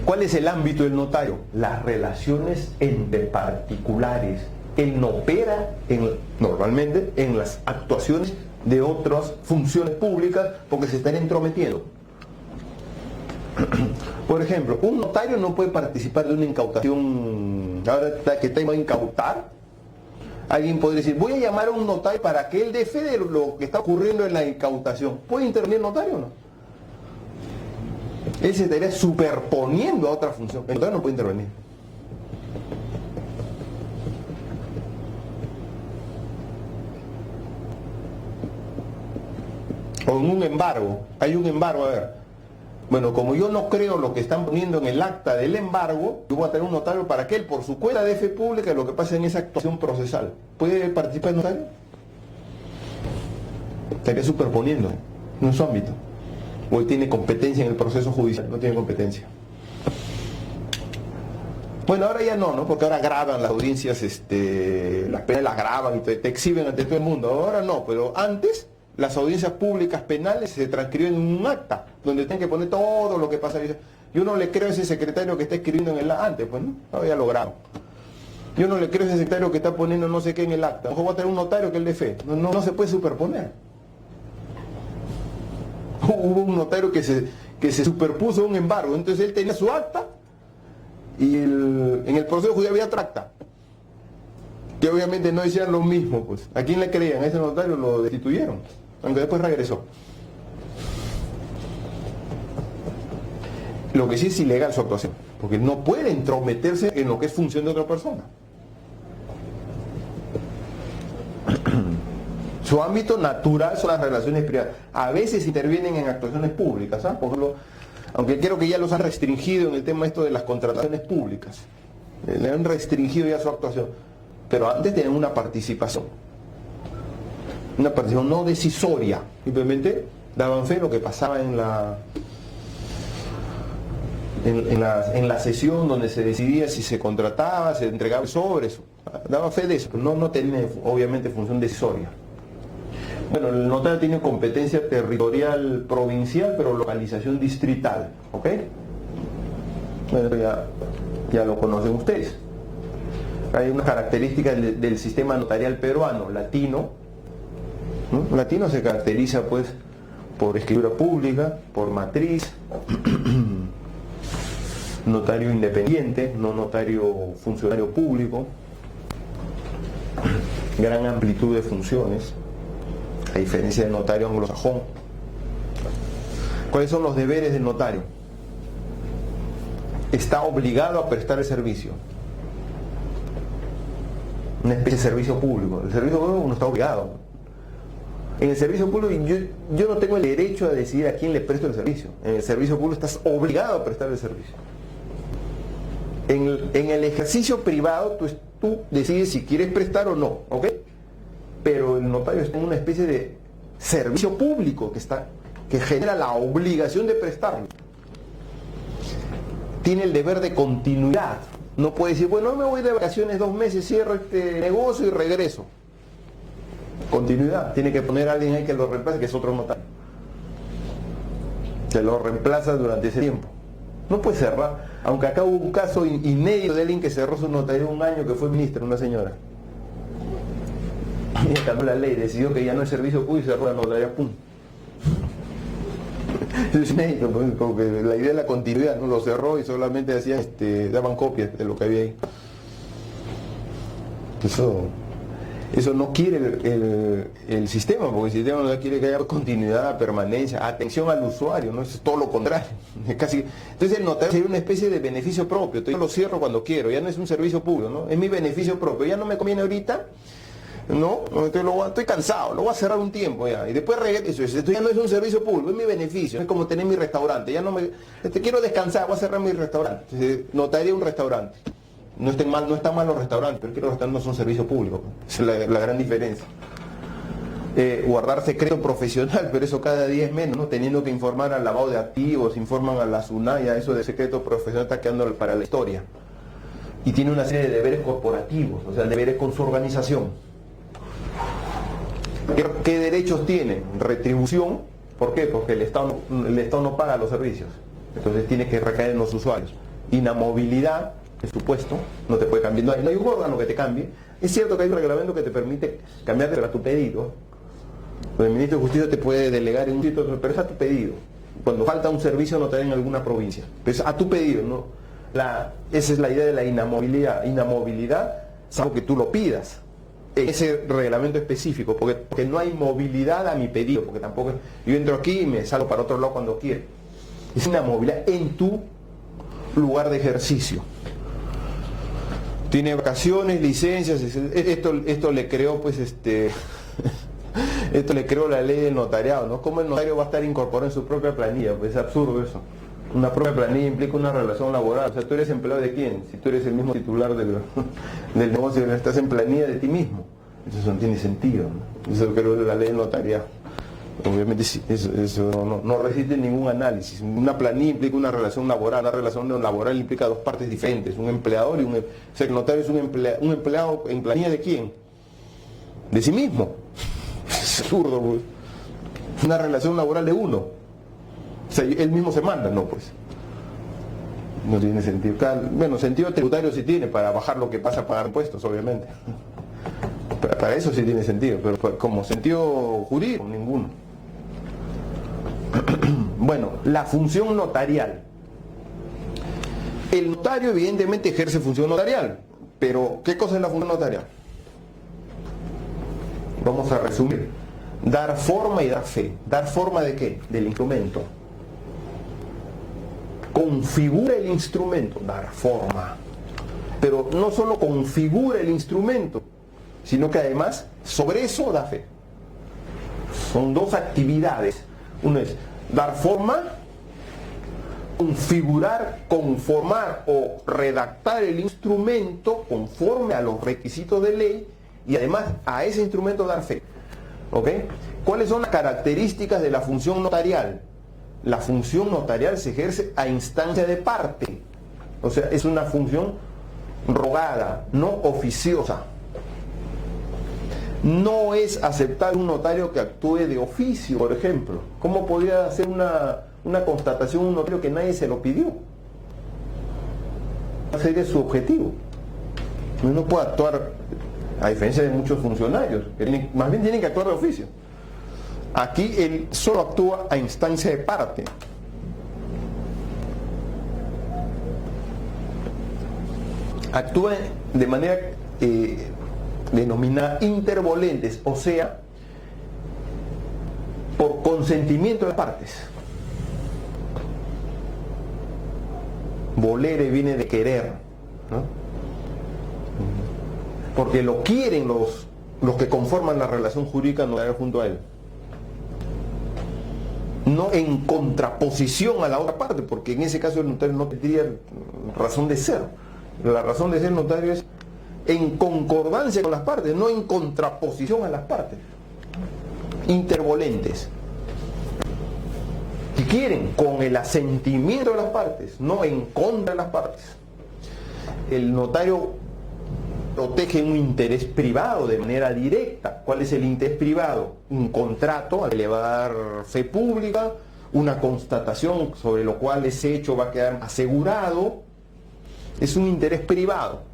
¿Cuál es el ámbito del notario? Las relaciones entre particulares. Él no opera normalmente en las actuaciones de otras funciones públicas porque se están entrometiendo. Por ejemplo, un notario no puede participar de una incautación. Ahora que tengo que incautar, alguien podría decir, voy a llamar a un notario para que él dé fe de lo que está ocurriendo en la incautación. ¿Puede intervenir el notario o no? Él se estaría superponiendo a otra función. El notario no puede intervenir. O en un embargo, hay un embargo, a ver. Bueno, como yo no creo lo que están poniendo en el acta del embargo, yo voy a tener un notario para que él, por su cuenta de fe pública, lo que pasa en esa actuación procesal. ¿Puede participar el notario? Estaría superponiendo en su ámbito. O él tiene competencia en el proceso judicial, no tiene competencia. Bueno, ahora ya no, porque ahora graban las audiencias, las penas las graban y te exhiben ante todo el mundo. Ahora no, pero antes las audiencias públicas penales se transcriben en un acta, donde tienen que poner todo lo que pasa. Yo no le creo a ese secretario que está escribiendo en el acta, antes, pues, ¿no? Ahora ya lo graban. Yo no le creo a ese secretario que está poniendo no sé qué en el acta. A lo mejor va a tener un notario que es de fe. No se puede superponer. Hubo un notario que se superpuso a un embargo, entonces él tenía su acta y en el proceso judicial había otra acta, que obviamente no decían lo mismo, pues. ¿A quién le creían? A ese notario lo destituyeron, aunque después regresó. Lo que sí es ilegal su actuación, porque no puede entrometerse en lo que es función de otra persona. Su ámbito natural son las relaciones privadas. A veces intervienen en actuaciones públicas, ¿sabes? Por ejemplo, aunque creo que ya los han restringido en el tema esto de las contrataciones públicas. Le han restringido ya su actuación. Pero antes tenían una participación. Una participación no decisoria. Simplemente daban fe de lo que pasaba en la sesión donde se decidía si se contrataba, se entregaba sobre eso. Daba fe de eso, pero no tenía obviamente función decisoria. Bueno, el notario tiene competencia territorial provincial, pero localización distrital, ¿ok? Bueno, ya lo conocen ustedes. Hay unas características del sistema notarial peruano, latino, ¿no? Latino se caracteriza pues por escritura pública, por matriz, notario independiente, no notario funcionario público, gran amplitud de funciones, a diferencia del notario anglosajón. ¿Cuáles son los deberes del notario? Está obligado a prestar el servicio. Una especie de servicio público. El servicio público no está obligado. En el servicio público yo no tengo el derecho a decidir a quién le presto el servicio. En el servicio público estás obligado a prestar el servicio. En el ejercicio privado tú decides si quieres prestar o no, ¿ok? Pero el notario está en una especie de servicio público que genera la obligación de prestarlo. Tiene el deber de continuidad. No puede decir, bueno, me voy de vacaciones 2 meses, cierro este negocio y regreso. Continuidad. Tiene que poner a alguien ahí que lo reemplace, que es otro notario. Que lo reemplaza durante ese tiempo. No puede cerrar. Aunque acá hubo un caso inédito de alguien que cerró su notario 1 año, que fue ministra, una señora. Y cambió la ley, decidió que ya no es servicio público y cerró la notaría, ¡pum! Es inédito, porque la idea de la continuidad, no lo cerró y solamente hacían, daban copias de lo que había ahí. Eso no quiere el sistema, porque el sistema no quiere que haya continuidad, permanencia, atención al usuario, no es todo lo contrario. Entonces el notario sería una especie de beneficio propio. Yo lo cierro cuando quiero, ya no es un servicio público, ¿no? Es mi beneficio propio, ya no me conviene ahorita. No, estoy cansado, lo voy a cerrar un tiempo ya. Y después regreso. Esto ya no es un servicio público, es mi beneficio. Es como tener mi restaurante. Ya no quiero descansar, voy a cerrar mi restaurante. Notaría un restaurante. No están mal los restaurantes, pero que los restaurantes no son servicio público. Esa es la gran diferencia. Guardar secreto profesional, pero eso cada día es menos, ¿no? Teniendo que informar al lavado de activos, informan a la SUNAI, eso de secreto profesional está quedando para la historia. Y tiene una serie de deberes corporativos, o sea, deberes con su organización. ¿Qué derechos tiene? Retribución. ¿Por qué? Porque el Estado no paga los servicios. Entonces tiene que recaer en los usuarios. Inamovilidad, por supuesto, no te puede cambiar. No hay un órgano que te cambie. Es cierto que hay un reglamento que te permite cambiarte a tu pedido. El ministro de Justicia te puede delegar en un sitio, pero es a tu pedido. Cuando falta un servicio no te da en alguna provincia. Pero es a tu pedido, ¿no? Esa es la idea de la inamovilidad. Inamovilidad, salvo que tú lo pidas. Ese reglamento específico, porque no hay movilidad a mi pedido, porque tampoco yo entro aquí y me salgo para otro lado cuando quiero. Es una movilidad en tu lugar de ejercicio. Tiene vacaciones, licencias, esto le creó pues Esto le creo la ley del notariado, ¿no? ¿Cómo el notario va a estar incorporado en su propia planilla? Pues es absurdo eso. Una propia planilla implica una relación laboral. O sea, ¿tú eres empleado de quién? Si tú eres el mismo titular del negocio, estás en planilla de ti mismo. Eso no tiene sentido, ¿no? Eso creo que es la ley del notariado. Obviamente eso no resiste ningún análisis. Una planilla implica una relación laboral. Una relación laboral implica dos partes diferentes, un empleador y un... O sea, el notario es un empleado en planilla de quién? De sí mismo. Es absurdo, pues. Una relación laboral de uno. O sea, él mismo se manda, no, pues. No tiene sentido. Bueno, sentido tributario sí tiene, para bajar lo que pasa a pagar impuestos, obviamente. Para eso sí tiene sentido, pero como sentido jurídico, ninguno. Bueno, la función notarial. El notario evidentemente ejerce función notarial, pero ¿qué cosa es la función notarial? Vamos a resumir. Dar forma y dar fe. ¿Dar forma de qué? Del instrumento. Configura el instrumento, dar forma. Pero no solo configura el instrumento, sino que además sobre eso da fe. Son dos actividades. Uno es dar forma, configurar, conformar o redactar el instrumento conforme a los requisitos de ley y además a ese instrumento dar fe. ¿Ok? ¿Cuáles son las características de la función notarial? La función notarial se ejerce a instancia de parte. O sea, es una función rogada, no oficiosa. No es aceptar un notario que actúe de oficio, por ejemplo. ¿Cómo podría hacer una constatación un notario que nadie se lo pidió? Ese es su objetivo. No puede actuar, a diferencia de muchos funcionarios, que más bien tienen que actuar de oficio. Aquí él solo actúa a instancia de parte. Actúa de manera denominada intervolentes, o sea, por consentimiento de las partes. Volere viene de querer, ¿no? Porque lo quieren los que conforman la relación jurídica notarial junto a él. No en contraposición a la otra parte, porque en ese caso el notario no tendría razón de ser. La razón de ser notario es en concordancia con las partes, no en contraposición a las partes. Intervolentes. Si quieren, con el asentimiento de las partes, no en contra de las partes. El notario protege un interés privado de manera directa. ¿Cuál es el interés privado? Un contrato al que le va a dar fe pública, una constatación sobre lo cual ese hecho va a quedar asegurado. Es un interés privado.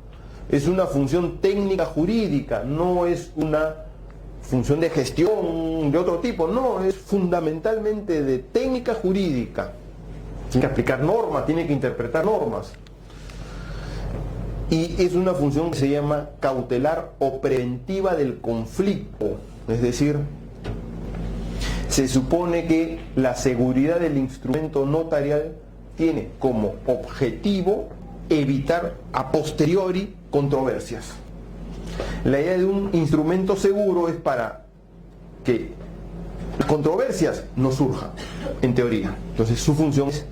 Es una función técnica jurídica, no es una función de gestión de otro tipo, no, es fundamentalmente de técnica jurídica. Tiene que aplicar normas, tiene que interpretar normas. Y es una función que se llama cautelar o preventiva del conflicto. Es decir, se supone que la seguridad del instrumento notarial tiene como objetivo evitar a posteriori controversias. La idea de un instrumento seguro es para que las controversias no surjan, en teoría. Entonces su función es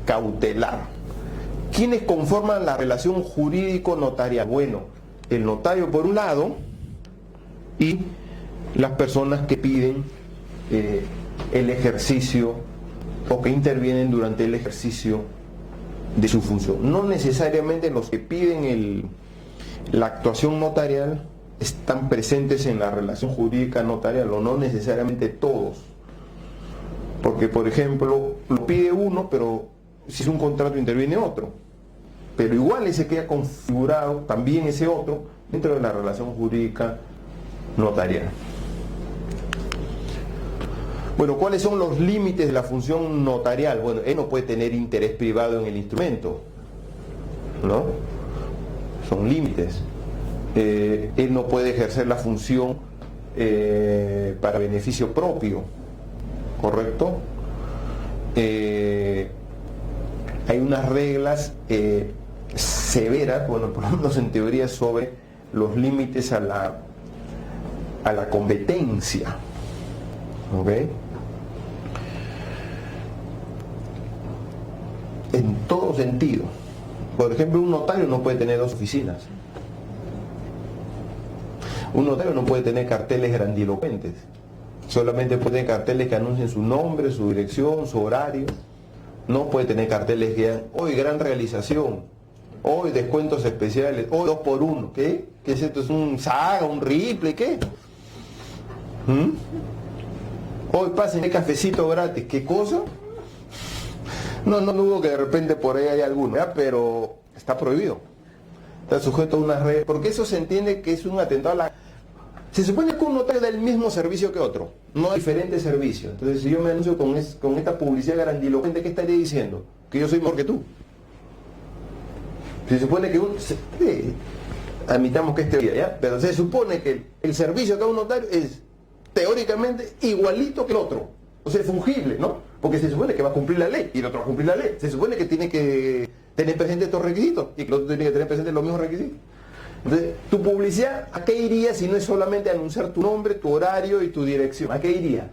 cautelar. ¿Quiénes conforman la relación jurídico-notarial? Bueno, el notario por un lado y las personas que piden el ejercicio o que intervienen durante el ejercicio de su función. No necesariamente los que piden la actuación notarial están presentes en la relación jurídica notarial, o no necesariamente todos. Porque, por ejemplo, lo pide uno, pero si es un contrato interviene otro. Pero igual ese queda configurado, también ese otro, dentro de la relación jurídica notarial. Bueno, ¿cuáles son los límites de la función notarial? Bueno, él no puede tener interés privado en el instrumento, ¿no? Son límites. Él no puede ejercer la función para beneficio propio, ¿correcto? Hay unas reglas severas, bueno, por lo menos en teoría, sobre los límites a la competencia. ¿Ok? En todo sentido. Por ejemplo, un notario no puede tener dos oficinas. Un notario no puede tener carteles grandilocuentes. Solamente puede tener carteles que anuncien su nombre, su dirección, su horario. No puede tener carteles que digan, hoy gran realización, hoy descuentos especiales, hoy 2 por 1. ¿Qué? ¿Qué es esto? ¿Es un Saga, un Ripley? ¿Qué? Hoy pasen el cafecito gratis. ¿Qué cosa? No dudo que de repente por ahí hay alguno, ¿ya? Pero está prohibido. Está sujeto a unas reglas, porque eso se entiende que es un atentado a la... Se supone que un notario da el mismo servicio que otro, no hay diferentes servicios. Entonces, si yo me anuncio con esta publicidad grandilocuente, ¿qué estaría diciendo? Que yo soy mejor que tú. Se supone que admitamos que es teoría, ¿ya? Pero se supone que el servicio que da un notario es teóricamente igualito que el otro. O sea, es fungible, ¿no? Porque se supone que va a cumplir la ley y el otro va a cumplir la ley. Se supone que tiene que tener presente estos requisitos y que el otro tiene que tener presente los mismos requisitos. Entonces, tu publicidad, ¿a qué iría si no es solamente anunciar tu nombre, tu horario y tu dirección? ¿A qué iría?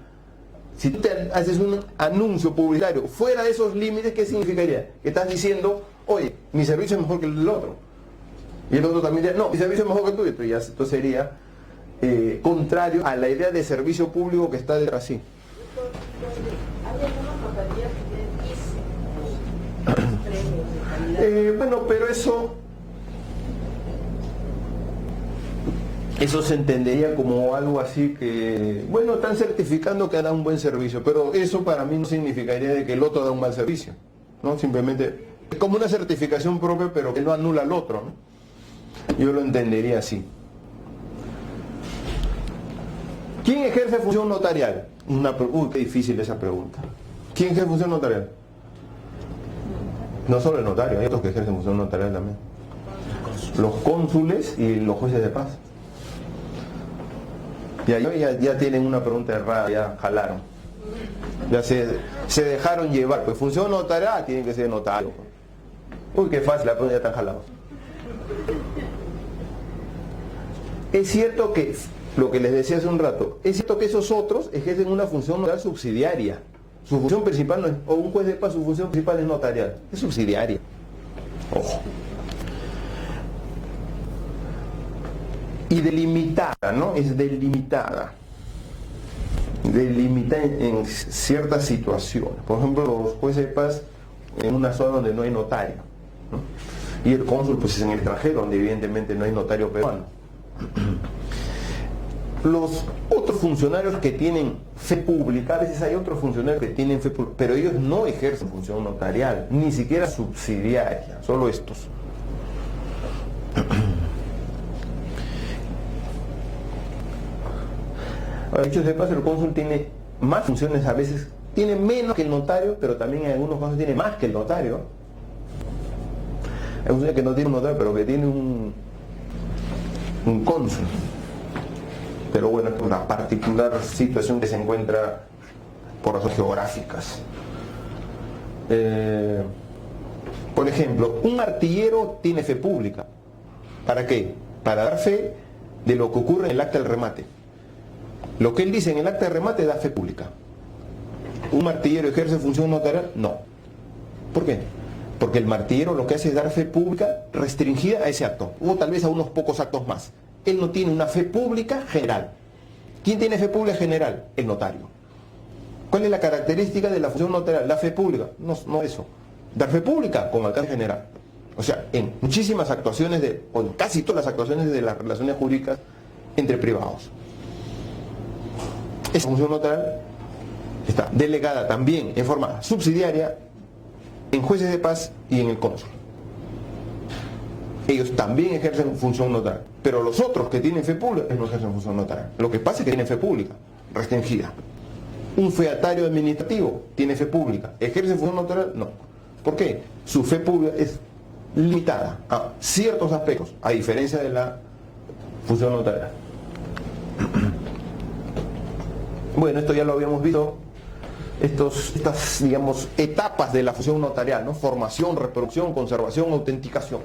Si tú te haces un anuncio publicitario fuera de esos límites, ¿qué significaría? Que estás diciendo, oye, mi servicio es mejor que el del otro. Y el otro también diría, no, mi servicio es mejor que el tuyo. Entonces, esto sería contrario a la idea de servicio público que está detrás sí. ¿Hay algunas notarías que dicen premios de calidad? Bueno, pero eso se entendería como algo así que, bueno, están certificando que da un buen servicio, pero eso para mí no significaría de que el otro da un mal servicio, ¿no? Simplemente es como una certificación propia, pero que no anula al otro, ¿no? Yo lo entendería así. ¿Quién ejerce función notarial? Qué difícil esa pregunta. ¿Quién ejerce función notarial? No solo el notario, hay otros que ejercen función notarial también. Los cónsules y los jueces de paz. Ya tienen una pregunta errada, ya jalaron. Ya se dejaron llevar. Pues función notarial tiene que ser notario. Uy, qué fácil, la pregunta ya están jalados. Es cierto que, lo que les decía hace un rato, es cierto que esos otros ejercen una función notarial subsidiaria. Su función principal no es, o un juez de paz, su función principal es notarial, es subsidiaria. Ojo. Y delimitada, ¿no? Es delimitada. Delimitada en ciertas situaciones. Por ejemplo, los jueces de paz en una zona donde no hay notario, ¿no? Y el cónsul pues es en el extranjero, donde evidentemente no hay notario peruano. Los otros funcionarios que tienen fe pública, a veces hay otros funcionarios que tienen fe pública, pero ellos no ejercen función notarial, ni siquiera subsidiaria, solo estos. Dicho sea de paso, el cónsul tiene más funciones, a veces tiene menos que el notario, pero también en algunos casos tiene más que el notario. Hay funciones que no tiene un notario, pero que tiene un cónsul. Pero bueno, es una particular situación que se encuentra por razones geográficas. Por ejemplo, un artillero tiene fe pública. ¿Para qué? Para dar fe de lo que ocurre en el acta del remate. Lo que él dice en el acta de remate da fe pública. ¿Un martillero ejerce función notarial? No. ¿Por qué? Porque el martillero lo que hace es dar fe pública restringida a ese acto, o tal vez a unos pocos actos más. Él no tiene una fe pública general. ¿Quién tiene fe pública general? El notario. ¿Cuál es la característica de la función notarial? La fe pública. No eso. Dar fe pública con alcance general. O sea, en muchísimas actuaciones, o en casi todas las actuaciones de las relaciones jurídicas entre privados. Esa función notarial está delegada también en forma subsidiaria en jueces de paz y en el cónsul. Ellos también ejercen función notarial, pero los otros que tienen fe pública no ejercen función notarial. Lo que pasa es que tienen fe pública restringida. Un featario administrativo tiene fe pública, ¿ejerce función notarial? No. ¿Por qué? Su fe pública es limitada a ciertos aspectos, a diferencia de la función notarial. Bueno, esto ya lo habíamos visto, estas, digamos, etapas de la función notarial, ¿no? Formación, reproducción, conservación, autenticación.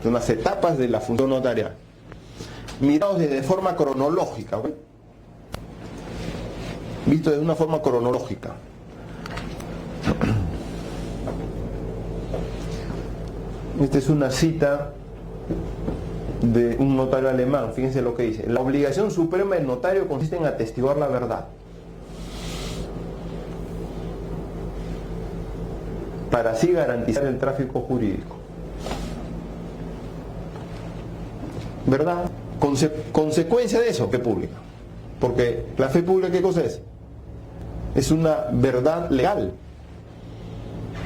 Son las etapas de la función notarial. Mirados de forma cronológica, ¿ok? visto de una forma cronológica. Esta es una cita de un notario alemán. Fíjense lo que dice: la obligación suprema del notario consiste en atestiguar la verdad, para así garantizar el tráfico jurídico. ¿Verdad? Consecuencia de eso, fe pública. Porque la fe pública, ¿qué cosa es? Es una verdad legal.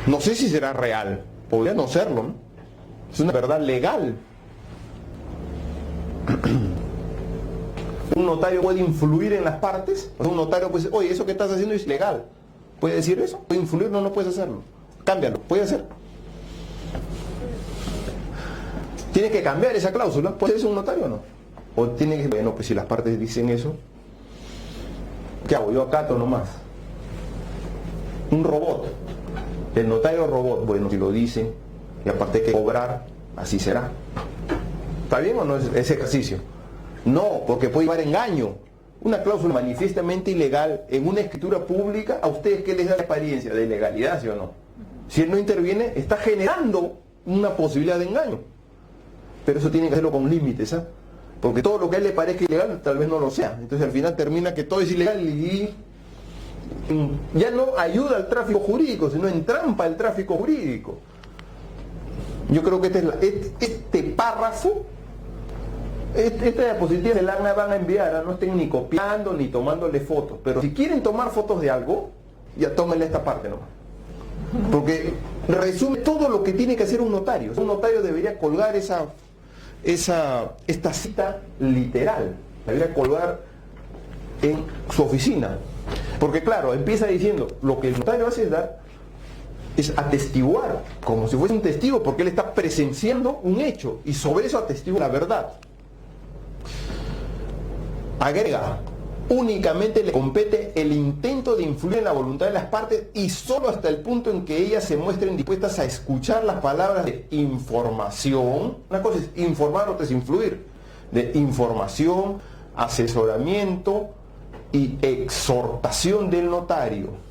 No sé si será real, podría no serlo, ¿no? Es una verdad legal. Un notario puede influir en las partes. Un notario puede decir: oye, eso que estás haciendo es ilegal. ¿Puede decir eso? ¿Puede influir? No, no puedes hacerlo. Cámbialo. ¿Puede hacer? ¿Tienes que cambiar esa cláusula? ¿Puede ser un notario o no? O tiene que... Bueno, pues si las partes dicen eso, ¿qué hago? Yo acato nomás. Un robot. El notario robot. Bueno, si lo dicen y aparte hay que cobrar, así será. ¿Está bien o no ese ejercicio? No, porque puede llevar engaño. Una cláusula manifiestamente ilegal en una escritura pública, ¿a ustedes qué les da la apariencia de legalidad, sí o no? Si él no interviene, está generando una posibilidad de engaño. Pero eso tiene que hacerlo con límites, ¿ah? Porque todo lo que a él le parezca ilegal, tal vez no lo sea. Entonces al final termina que todo es ilegal y ya no ayuda al tráfico jurídico, sino entrampa el tráfico jurídico. Yo creo que este párrafo, esta diapositiva de la van a enviar, no estén ni copiando ni tomándole fotos, pero si quieren tomar fotos de algo, ya tómenle esta parte nomás, porque resume todo lo que tiene que hacer un notario. Un notario debería colgar esta cita literal, debería colgar en su oficina, porque claro, empieza diciendo: lo que el notario hace es atestiguar, como si fuese un testigo, porque él está presenciando un hecho y sobre eso atestigua la verdad. Agrega: únicamente le compete el intento de influir en la voluntad de las partes y solo hasta el punto en que ellas se muestren dispuestas a escuchar las palabras de información. Una cosa es informar, otra es influir. De información, asesoramiento y exhortación del notario.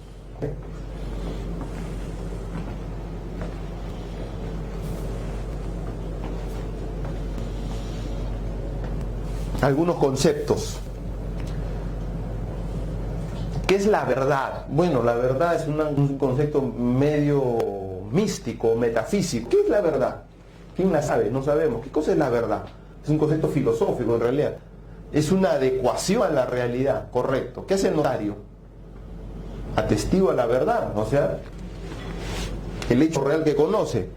Algunos conceptos. ¿Qué es la verdad? Bueno, la verdad es un concepto medio místico, metafísico. ¿Qué es la verdad? ¿Quién la sabe? No sabemos. ¿Qué cosa es la verdad? Es un concepto filosófico en realidad. Es una adecuación a la realidad, correcto. ¿Qué hace el notario? Atestigua la verdad, o sea, el hecho real que conoce.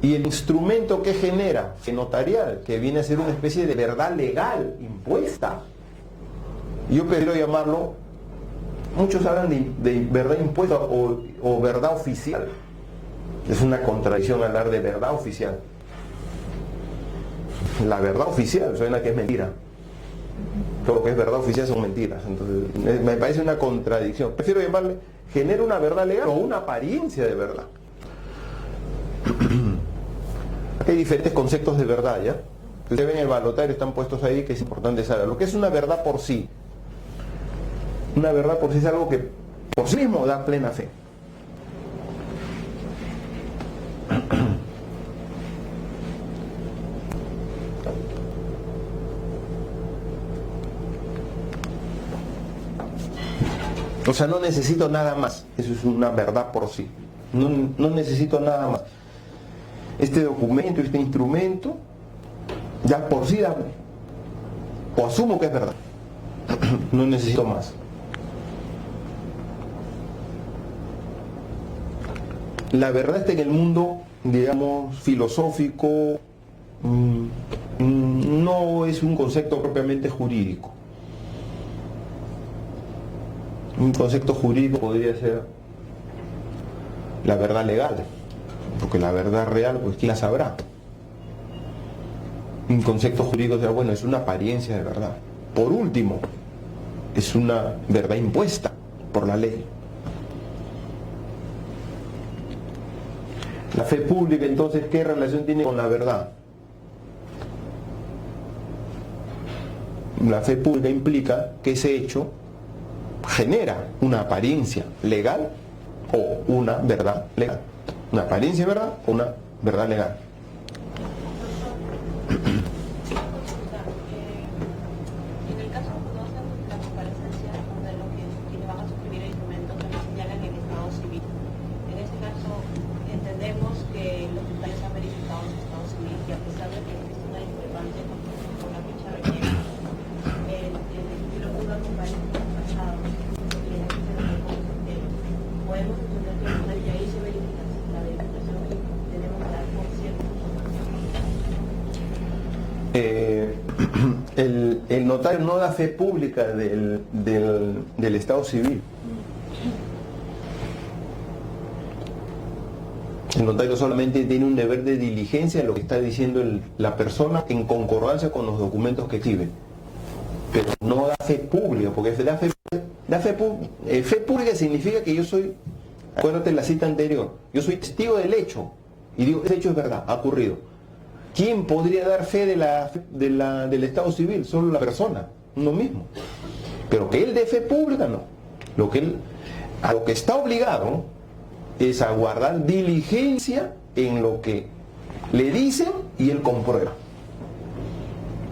Y el instrumento que genera, el notarial, que viene a ser una especie de verdad legal, impuesta. Yo prefiero llamarlo, muchos hablan de verdad impuesta o verdad oficial. Es una contradicción hablar de verdad oficial. La verdad oficial suena que es mentira. Todo lo que es verdad oficial son mentiras. Entonces, me parece una contradicción. Prefiero llamarle, genera una verdad legal o una apariencia de verdad. Hay diferentes conceptos de verdad, ¿ya? Ustedes ven el balotario, están puestos ahí, que es importante saber. Lo que es una verdad por sí. Una verdad por sí es algo que por sí mismo da plena fe. O sea, no necesito nada más. Eso es una verdad por sí. No necesito nada más. Este documento, este instrumento, ya por sí da, o asumo que es verdad. No necesito más. La verdad está en el mundo, digamos, filosófico, no es un concepto propiamente jurídico. Un concepto jurídico podría ser la verdad legal, porque la verdad real, pues quién la sabrá. Un concepto jurídico será, bueno, es una apariencia de verdad. Por último, es una verdad impuesta por la ley. La fe pública, entonces, ¿qué relación tiene con la verdad? La fe pública implica que ese hecho genera una apariencia legal o una verdad legal. Una apariencia de verdad o una verdad legal. En el caso de la comparecencia de los quienes van a suscribir el instrumento que nos señalan el Estado civil, en este caso entendemos que los detalles se han verificado en el Estado civil y a pesar de que existe una discrepancia con la fecha requerida, el título pudo acompañar en el pasado y en este momento podemos entender que una vez que ahí se verifica la verificación y tenemos que dar por cierto. El notario no da fe pública del Estado civil. El notario solamente tiene un deber de diligencia de lo que está diciendo la persona en concordancia con los documentos que exhibe. Pero no da fe pública, porque fe pública significa que yo soy, acuérdate la cita anterior, yo soy testigo del hecho y digo, ese hecho es verdad, ha ocurrido. ¿Quién podría dar fe del Estado civil? Solo la persona, uno mismo. Pero que él dé fe pública, no. A lo que está obligado es a guardar diligencia en lo que le dicen y él comprueba.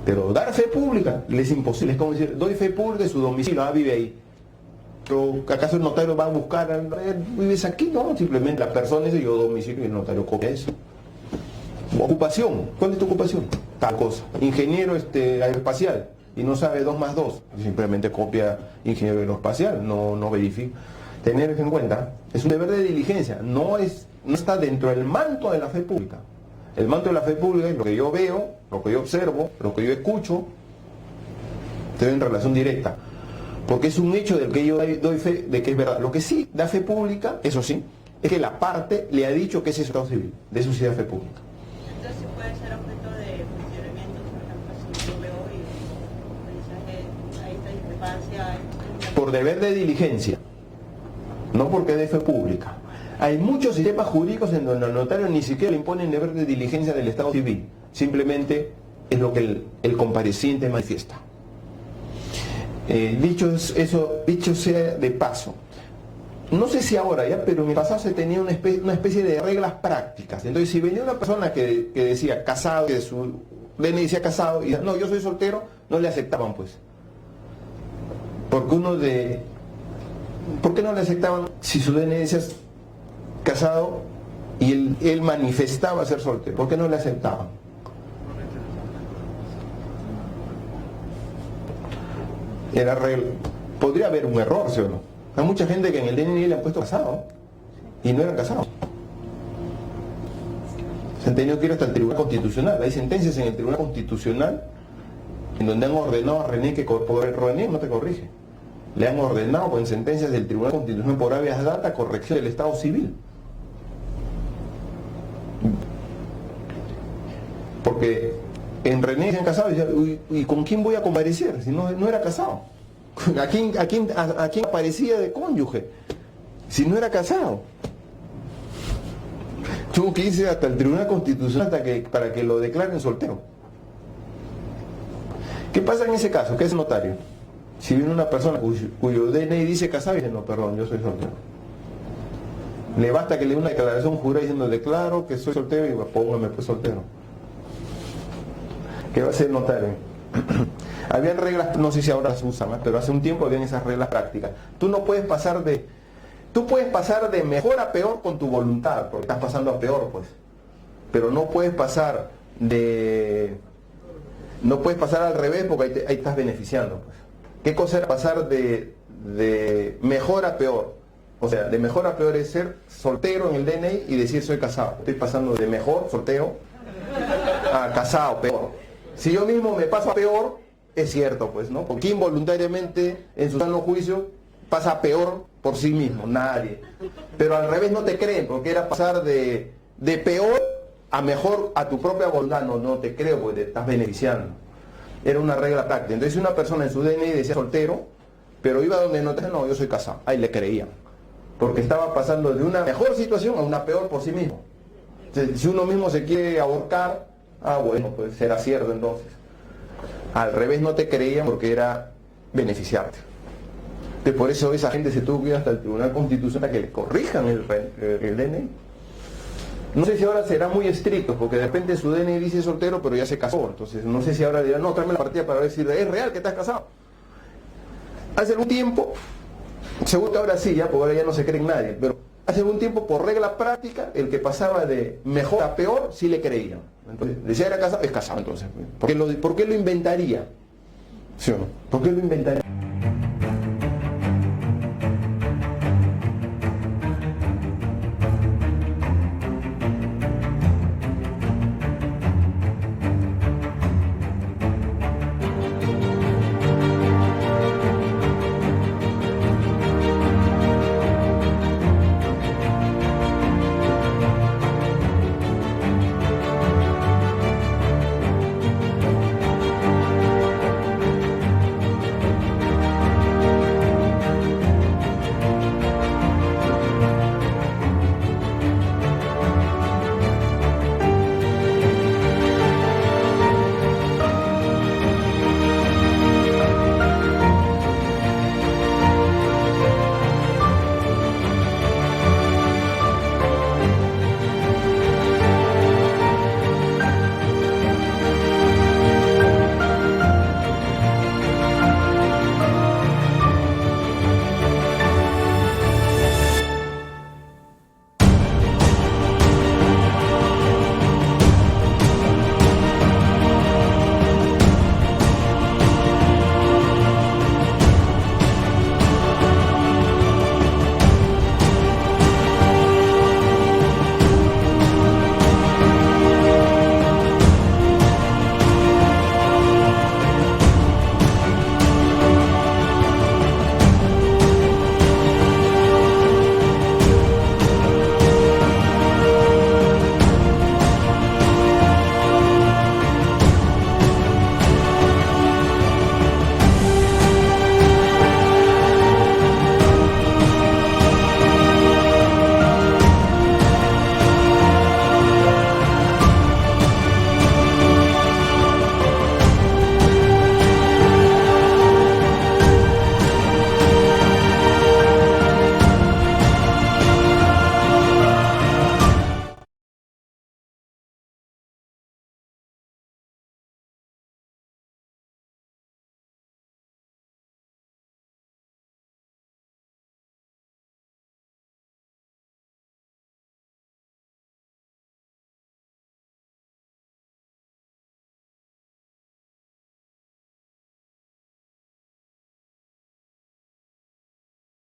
Pero dar fe pública le es imposible. Es como decir, doy fe pública de su domicilio, vive ahí. Pero ¿acaso el notario va a buscar, vives aquí? No, simplemente la persona dice, yo domicilio y el notario copia eso. Ocupación, ¿cuál es tu ocupación? Tal cosa. Ingeniero aeroespacial y no sabe 2 más 2, simplemente copia ingeniero aeroespacial, no verifica. Tener en cuenta, es un deber de diligencia, no está dentro del manto de la fe pública. El manto de la fe pública es lo que yo veo, lo que yo observo, lo que yo escucho, estoy en relación directa, porque es un hecho del que yo doy fe de que es verdad. Lo que sí da fe pública, eso sí, es que la parte le ha dicho que es Estado civil, de eso sí da fe pública. Entonces sí puede ser objeto de funcionamiento, por ejemplo, si yo veo y hay esta discrepancia. Por deber de diligencia, no porque dé fe pública. Hay muchos sistemas jurídicos en donde al notario ni siquiera le imponen deber de diligencia del Estado civil, simplemente es lo que el compareciente manifiesta. Dicho sea de paso, no sé si ahora ya, pero en el pasado se tenía una especie de reglas prácticas. Entonces, si venía una persona que decía casado, que su DNI decía casado, y no, yo soy soltero, no le aceptaban, pues. ¿Por qué no le aceptaban si su DNI decía casado y él manifestaba ser soltero? ¿Por qué no le aceptaban? Podría haber un error, ¿sí o no? Hay mucha gente que en el DNI le han puesto casado y no eran casados. Se han tenido que ir hasta el Tribunal Constitucional. Hay sentencias en el Tribunal Constitucional en donde han ordenado a René que por René no te corrige. Le han ordenado en sentencias del Tribunal Constitucional por habeas data corrección del Estado civil. Porque en René se han casado y decían, ¿y con quién voy a comparecer? Si no era casado. ¿A quién aparecía de cónyuge? Si no era casado. Tuvo que irse hasta el Tribunal Constitucional para que lo declaren soltero. ¿Qué pasa en ese caso? ¿Qué es notario? Si viene una persona cuyo DNI dice casado y dice, no, perdón, yo soy soltero. Le basta que le dé una declaración jurada diciendo, declaro que soy soltero y póngame pues soltero. ¿Qué va a hacer el notario? Habían reglas, no sé si ahora se usan, pero hace un tiempo habían esas reglas prácticas. Tú puedes pasar de mejor a peor con tu voluntad, porque estás pasando a peor, pues. Pero no puedes pasar al revés porque ahí estás beneficiando, pues. ¿Qué cosa era pasar de mejor a peor? O sea, de mejor a peor es ser soltero en el DNI y decir soy casado. Estoy pasando de mejor, soltero, a casado, peor. Si yo mismo me paso a peor, es cierto, pues, ¿no? Porque involuntariamente, en su sano juicio, pasa a peor por sí mismo, nadie. Pero al revés no te creen, porque era pasar de peor a mejor a tu propia voluntad. No te creo, porque te estás beneficiando. Era una regla práctica. Entonces, si una persona en su DNI decía soltero, pero iba donde no, yo soy casado. Ahí le creían. Porque estaba pasando de una mejor situación a una peor por sí mismo. Entonces, si uno mismo se quiere ahorcar, bueno, pues será cierto entonces. Al revés no te creían porque era beneficiarte. Por eso esa gente se tuvo que ir hasta el Tribunal Constitucional que le corrijan el DNI. No sé si ahora será muy estricto, porque de repente su DNI dice soltero, pero ya se casó. Entonces no sé si ahora dirán, no, tráeme la partida para decir, es real que estás casado. Hace algún tiempo, seguro que ahora sí, ya, porque ahora ya no se cree en nadie, pero hace algún tiempo, por regla práctica, el que pasaba de mejor a peor, sí le creían. Entonces, decía era casado, es casado entonces. ¿Por qué lo inventaría? ¿Sí o no? ¿Por qué lo inventaría?